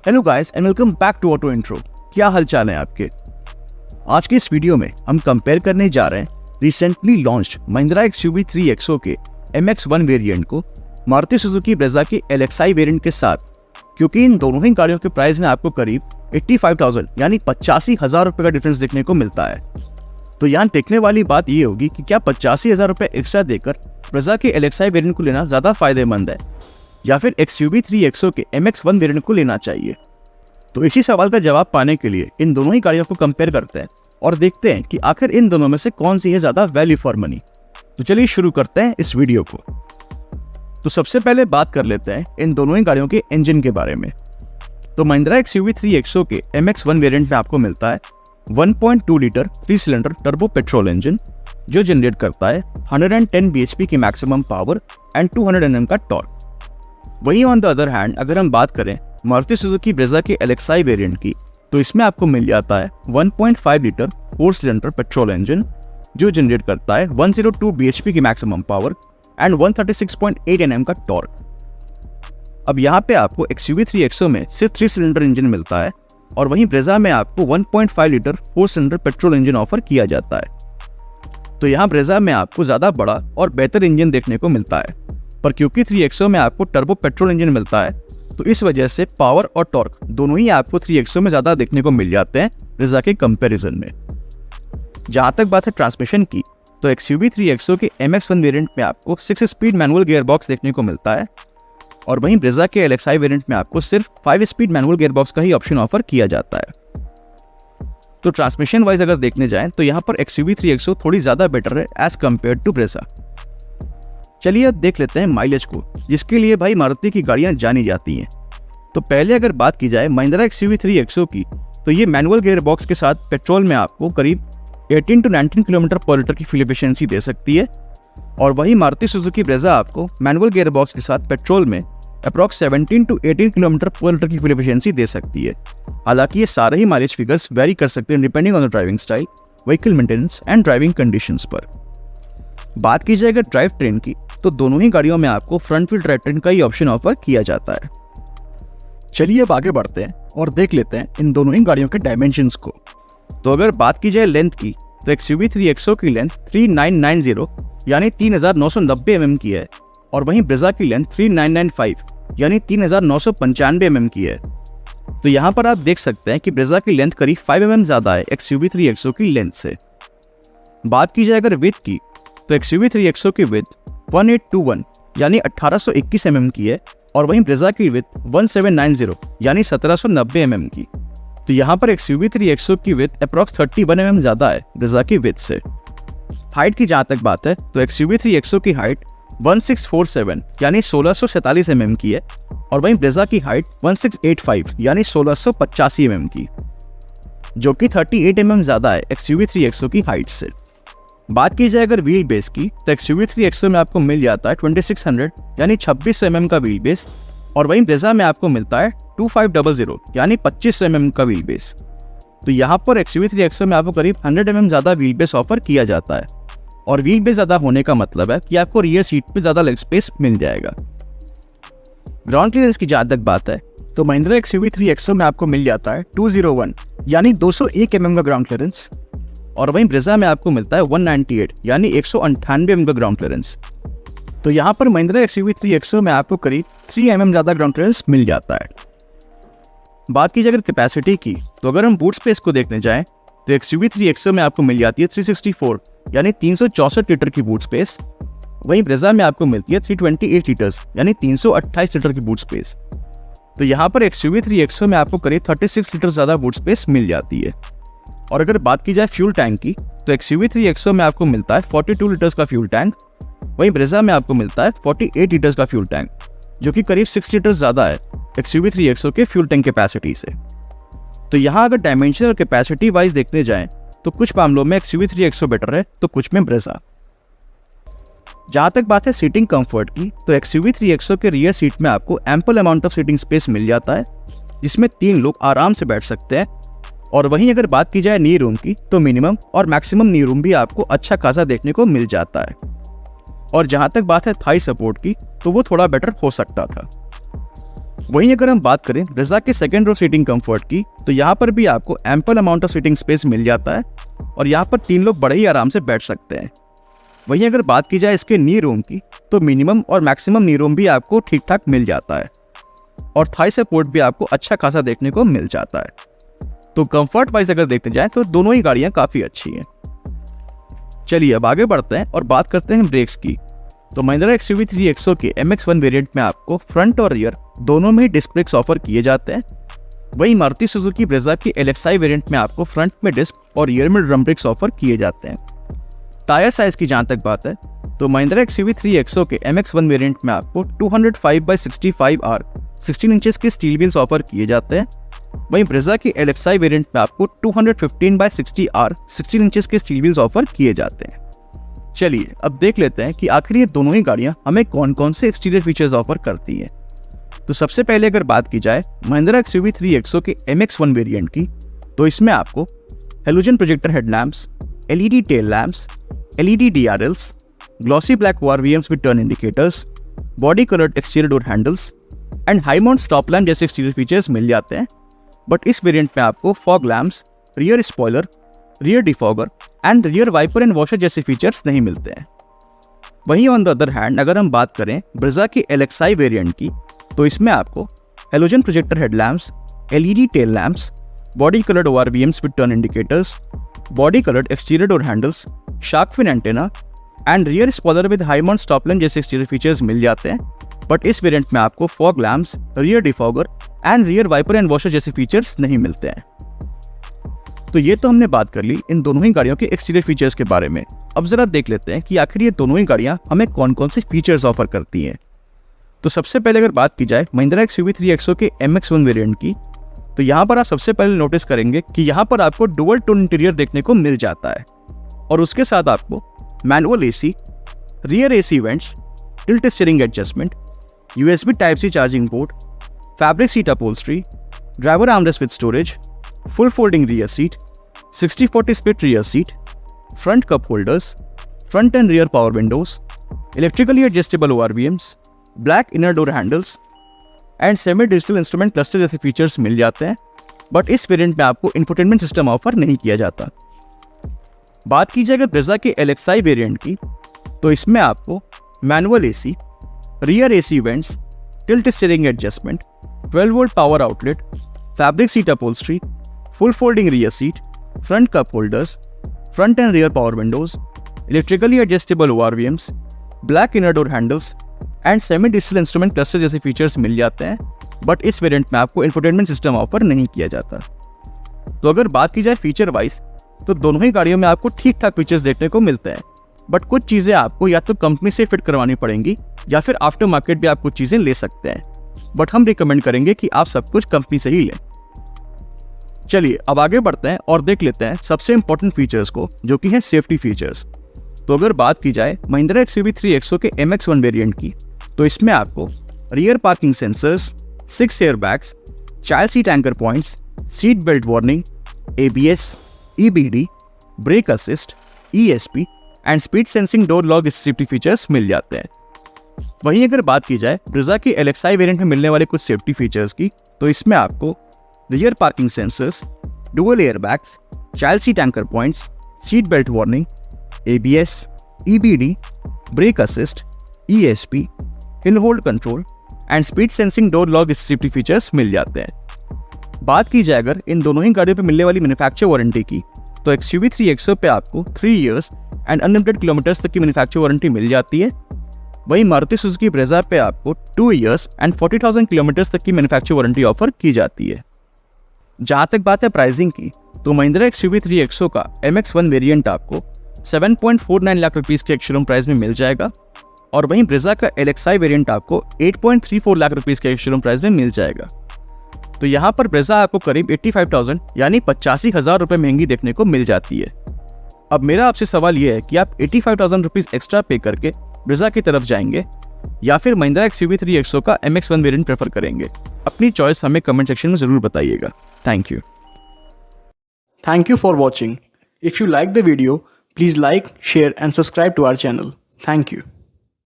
Hello guys and welcome back to auto intro. क्या हाल चाल है आपके। आज के इस वीडियो में हम कंपेयर करने जा रहे हैं recently launched Mahindra XUV 3XO के MX-1 वेरिएंट को मारुति सुजुकी ब्रेजा के LXi वेरिएंट के साथ, क्योंकि इन दोनों ही गाड़ियों के प्राइस में आपको करीब 85,000 यानी 85,000 रुपये का डिफरेंस देखने को मिलता है। तो यहाँ देखने वाली बात ये होगी कि क्या 85,000 रुपये एक्स्ट्रा देकर ब्रेजा के LXi वेरिएंट को लेना ज़्यादा फायदेमंद है या फिर XUV 3XO के MX-1 वेरिएंट को लेना चाहिए। तो इसी सवाल का जवाब पाने के लिए इन दोनों ही गाड़ियों को कंपेयर करते हैं और देखते हैं कि आखिर इन दोनों में से कौन सी है ज़्यादा वैल्यू फॉर मनी। तो चलिए शुरू करते हैं इस वीडियो को। तो सबसे पहले बात कर लेते हैं इन दोनों ही गाड़ियों के इंजन के बारे में। तो महिंद्रा XUV 3XO के MX-1 वेरिएंट में आपको मिलता है 1.2 litre 3 cylinder turbo petrol engine जो जनरेट करता है 110 bhp की मैक्सिमम पावर एंड 200 Nm का टॉर्क। वहीं ऑन द अदर हैंड अगर हम बात करें मारुति सुजुकी ब्रेजा के LXi वेरिएंट की, तो इसमें आपको मिल जाता है 1.5 लीटर 4 सिलेंडर पेट्रोल इंजन जो जनरेट करता है 102 bhp की मैक्सिमम पावर एंड 136.8 Nm का टॉर्क। अब यहाँ पे आपको XUV 3XO में सिर्फ 3 सिलेंडर इंजन मिलता है और वहीं ब्रेजा में आपको 1.5 litre 4 cylinder petrol engine offer किया जाता है। तो यहाँ ब्रेजा में आपको ज़्यादा बड़ा और बेहतर इंजन देखने को मिलता है, पर क्योंकि 3XO में आपको टर्बो पेट्रोल इंजन मिलता है तो इस वजह से पावर और टॉर्क दोनों ही आपको 3XO में ज़्यादा देखने को मिल जाते हैं ब्रेजा के कंपैरिजन में। जहाँ तक बात है ट्रांसमिशन की, तो XUV 3XO के MX-1 वेरिएंट में आपको 6 स्पीड मैनुअल गियरबॉक्स देखने को मिलता है और वहीं ब्रेजा के LXi वेरिएंट में आपको सिर्फ 5 स्पीड मैनुअल गियरबॉक्स का ही ऑप्शन ऑफर किया जाता है। तो ट्रांसमिशन वाइज अगर देखने जाएं तो यहाँ पर XUV 3XO थोड़ी ज़्यादा बेटर है एज कम्पेयर टू ब्रेजा। चलिए अब देख लेते हैं माइलेज को, जिसके लिए भाई मारुति की गाड़ियां जानी जाती हैं। तो पहले अगर बात की जाए महिंद्रा XUV 3XO की, तो ये मैनुअल गियर बॉक्स के साथ पेट्रोल में आपको करीब 18 to 19 किलोमीटर पर लीटर की फ्यूल एफिशिएंसी दे सकती है और वहीं मारुति सुजुकी ब्रेजा आपको मैनुअल गियर बॉक्स के साथ पेट्रोल में अप्रॉक्स 17 to 18 किलोमीटर पर लीटर की फ्यूल एफिशिएंसी दे सकती है। हालांकि ये सारे ही माइलेज फिगर्स वेरी कर सकते हैं depending on the driving style, vehicle maintenance and driving conditions पर। बात की जाए अगर ड्राइव ट्रेन की, तो दोनों ही गाड़ियों में आपको फ्रंट व्हील ड्राइव ट्रेन का ही ऑप्शन ऑफर किया जाता है। चलिए अब आगे बढ़ते हैं और देख लेते हैं इन दोनों ही गाड़ियों के डायमेंशंस को। तो अगर बात की जाए लेंथ की, तो XUV 3XO की लेंथ 3990 यानी 3990 mm की है और वहीं ब्रेजा की लेंथ 3995 यानी 3995 mm की है। तो यहाँ पर आप देख सकते हैं कि ब्रेजा की लेंथ करीब 5 mm ज़्यादा है XUV 3XO की लेंथ से। बात की जाए अगर विड्थ की, तो XUV 3XO की विड्थ 1821 यानी 1821 mm की है और वहीं ब्रेजा की विड्थ 1790 यानी 1790 mm की। तो यहाँ पर XUV 3XO की विड्थ अप्रॉक्स 31 mm ज़्यादा है ब्रेजा की विड्थ से। हाइट की जहाँ तक बात है, तो XUV 3XO की हाइट 1647 यानी 1647 mm की है और वहीं ब्रेजा की हाइट 1685 यानी 1685 mm की, जो कि 38 mm ज़्यादा है XUV 3XO की हाइट से। बात की जाए अगर व्हील बेस की, तो XUV 3XO में आपको मिल जाता है 2600 यानी 2600 mm का व्हील बेस और वहीं ब्रेजा में आपको मिलता है 2500 यानी 2500 mm का व्हील बेस। तो यहाँ पर XUV 3XO में आपको करीब 100 mm ज़्यादा व्हील बेस ऑफर किया जाता है और व्हील बेस ज़्यादा होने का मतलब है कि आपको रियर सीट पे ज़्यादा लेग स्पेस मिल जाएगा। ग्राउंड क्लियरेंस की जहाँ तक बात है, तो महिंद्रा XUV 3XO में आपको मिल जाता है 201 यानी 201 mm का ग्राउंड क्लियरेंस और वहीं ब्रेजा में आपको मिलता है 198 यानी 198 mm का ग्राउंड क्लियरेंस। तो यहाँ पर महिंद्रा XUV 3XO में आपको करीब 3 mm ज़्यादा ग्राउंड क्लियरेंस मिल जाता है। बात की जाए अगर कैपेसिटी की, तो अगर हम बूट स्पेस को देखने जाएं, तो XUV 3XO में आपको मिल जाती है 364 यानी 364 लीटर की बूट स्पेस, वहीं ब्रेजा में आपको मिलती है 328 लीटर्स यानी 328 लीटर की बूट स्पेस। तो यहाँ पर XUV 3XO में आपको करीब 36 लीटर ज़्यादा बूट स्पेस मिल जाती है। और अगर बात की जाए फ्यूल टैंक की, तो XUV 3XO में आपको मिलता है 42 लीटर्स का फ्यूल टैंक, वहीं ब्रेजा में आपको मिलता है 48 लीटर्स का फ्यूल टैंक, जो कि करीब 6 लीटर ज़्यादा है XUV 3XO के फ्यूल टैंक कैपेसिटी से। तो यहाँ अगर डायमेंशन और कैपेसिटी वाइज देखने जाएं, तो कुछ मामलों में XUV 3XO बेटर है तो कुछ में ब्रेजा। जहाँ तक बात है सीटिंग कंफर्ट की, तो XUV 3XO के रियर सीट में आपको ample amount of seating space मिल जाता है, जिसमें 3 लोग आराम से बैठ सकते हैं। और वहीं अगर बात की जाए नी रूम की, तो मिनिमम और मैक्सिमम नी रूम भी आपको अच्छा खासा देखने को मिल जाता है। और जहाँ तक बात है थाई सपोर्ट की, तो वो थोड़ा बेटर हो सकता था। वहीं अगर हम बात करें ब्रेज़ा के सेकंड रो सीटिंग कंफर्ट की, तो यहाँ पर भी आपको ample amount of seating space मिल जाता है और यहाँ पर 3 लोग बड़े ही आराम से बैठ सकते हैं। वहीं अगर बात की जाए इसके नी रूम की, तो मिनिमम और मैक्सिमम नी रूम भी आपको ठीक ठाक मिल जाता है और थाई सपोर्ट भी आपको अच्छा खासा देखने को मिल जाता है। तो कंफर्ट वाइज अगर देखते जाए तो दोनों ही गाड़ियाँ काफ़ी अच्छी हैं। चलिए अब आगे बढ़ते हैं और बात करते हैं ब्रेक्स की। तो महिंद्रा XUV3 XO के MX1 वेरिएंट में आपको फ्रंट और रियर दोनों में ही डिस्क ब्रेक्स ऑफर किए जाते हैं। वहीं मारुति सुजुकी ब्रेज़ा की LXi वेरिएंट में आपको फ्रंट में डिस्क और रियर में ड्रम ब्रेक्स ऑफर किए जाते हैं। टायर साइज की जहां तक बात है तो महिंद्रा XUV3 XO के MX1 वेरिएंट में आपको 205/65R 16 इंचेस के स्टील व्हील्स ऑफर किए जाते हैं। वहीं ब्रेज़ा की LXi वेरिएंट में आपको 215/60R 16 इंचेस के स्टील व्हील्स ऑफर किए जाते हैं। चलिए अब देख लेते हैं कि आखिर ये दोनों ही गाड़ियां हमें कौन कौन से एक्सटीरियर फीचर्स ऑफर करती हैं। तो सबसे पहले अगर बात की जाए महिंद्रा XUV3 XO के MX1 वेरिएंट की, तो इसमें आपको halogen projector headlamps, LED tail lamps, LED DRLs, glossy black ORVMs with turn indicators, body coloured exterior door handles and high mount stop lamp जैसे एक्सटीरियर फीचर्स मिल जाते हैं। बट इस वेरिएंट में आपको fog lamps, rear spoiler, rear defogger and rear wiper and washer जैसे features नहीं मिलते हैं। वहीं ऑन द अदर हैंड अगर हम बात करें ब्रेज़ा की LXi वेरिएंट की, तो इसमें आपको halogen projector headlamps, LED tail lamps, body coloured ORVMs with turn indicators, body coloured exterior door handles, shark fin antenna and rear spoiler with high mount stop lamp जैसे exterior features मिल जाते हैं। But इस variant में आपको fog lamps, rear defogger and rear wiper and washer जैसे features नहीं मिलते हैं। तो ये तो हमने बात कर ली इन दोनों ही गाड़ियों के एक्सटीरियर फीचर्स के बारे में। अब जरा देख लेते हैं कि आखिर ये दोनों ही गाड़ियां हमें कौन कौन से फीचर्स ऑफर करती हैं। तो सबसे पहले अगर बात की जाए महिंद्रा XUV3 XO के MX1 वेरिएंट की, तो यहाँ पर आप सबसे पहले नोटिस करेंगे कि यहाँ पर आपको डुअल टोन इंटीरियर देखने को मिल जाता है और उसके साथ आपको manual AC, rear AC vents, tilt steering adjustment, USB Type-C charging port, fabric seat upholstery, driver armrest with storage, full folding rear seat, 60/40 split rear seat, front cup holders, front end rear power Windows, electrically adjustable ORVMs, black inner door handles and semi digital instrument cluster जैसे features मिल जाते हैं। But इस variant में आपको infotainment system offer नहीं किया जाता। बात की जाए अगर ब्रेज़ा के LXi वेरिएंट की, तो इसमें आपको manual AC, rear AC vents, tilt steering adjustment, 12 volt power outlet, fabric seat upholstery, full folding rear seat, front cup holders, front end rear power Windows, electrically adjustable ORVMs, black inner door handles and semi digital instrument cluster जैसे features मिल जाते हैं। But इस variant में आपको infotainment system offer नहीं किया जाता। तो अगर बात की जाए फीचर वाइज, तो दोनों ही गाड़ियों में आपको ठीक ठाक फीचर्स देखने को मिलते हैं। बट कुछ चीज़ें आपको या तो कंपनी से फिट करवानी पड़ेंगी या फिर आफ्टर मार्केट भी आप कुछ चीज़ें ले सकते हैं। बट हम रिकमेंड करेंगे कि आप सब कुछ कंपनी से ही लें। चलिए अब आगे बढ़ते हैं और देख लेते हैं सबसे इंपॉर्टेंट फीचर्स को, जो कि है सेफ्टी फीचर्स। तो अगर बात की जाए महिंद्रा XUV3 XO के MX1 वेरिएंट की, तो इसमें आपको rear parking sensors, 6 air bags, child seat anchor points, seat belt warning, ABS, EBD, brake assist, ESP and speed sensing door lock safety features मिल जाते हैं। वहीं अगर बात की जाए ब्रेज़ा की LXi वेरिएंट में मिलने वाले कुछ सेफ्टी फीचर्स की, तो इसमें आपको rear parking sensors, dual air bags, child seat anchor points, seat belt warning, ABS, EBD, brake assist, ESP, hill hold control and speed sensing door lock safety features मिल जाते हैं। बात की जाए अगर इन दोनों ही गाड़ियों पर मिलने वाली मैन्युफैक्चर वारंटी की, तो XUV3 XO पे आपको 3 इयर्स एंड अनलिमिटेड किलोमीटर्स तक की मैन्युफैक्चर वारंटी मिल जाती है। वहीं मारुति सुजुकी ब्रेज़ा पे आपको 2 इयर्स एंड 40,000 किलोमीटर्स तक की मैन्युफैक्चर वारंटी ऑफर की जाती है। जहां तक बात है प्राइसिंग की, तो महिंद्रा XUV3 XO का MX1 वेरिएंट आपको 7.49 लाख रुपीस के एक्स-शोरूम प्राइस में मिल जाएगा और वहीं ब्रेज़ा का LXi वेरिएंट आपको 8.34 लाख रुपीस के एक्स-शोरूम प्राइस में मिल जाएगा। तो यहाँ पर ब्रेज़ा आपको करीब 85,000 यानी 85,000 रुपये महंगी देखने को मिल जाती है। अब मेरा आपसे सवाल ये है कि आप 85,000 रुपीज़ एक्स्ट्रा पे करके ब्रेज़ा की तरफ जाएंगे या फिर महिंद्रा XUV3 XO का MX1 वेरिएंट प्रेफर करेंगे? अपनी चॉइस हमें कमेंट सेक्शन में ज़रूर बताइएगा। Thank you. Thank you for watching. If you like the video, please like, share and subscribe to our channel. Thank you.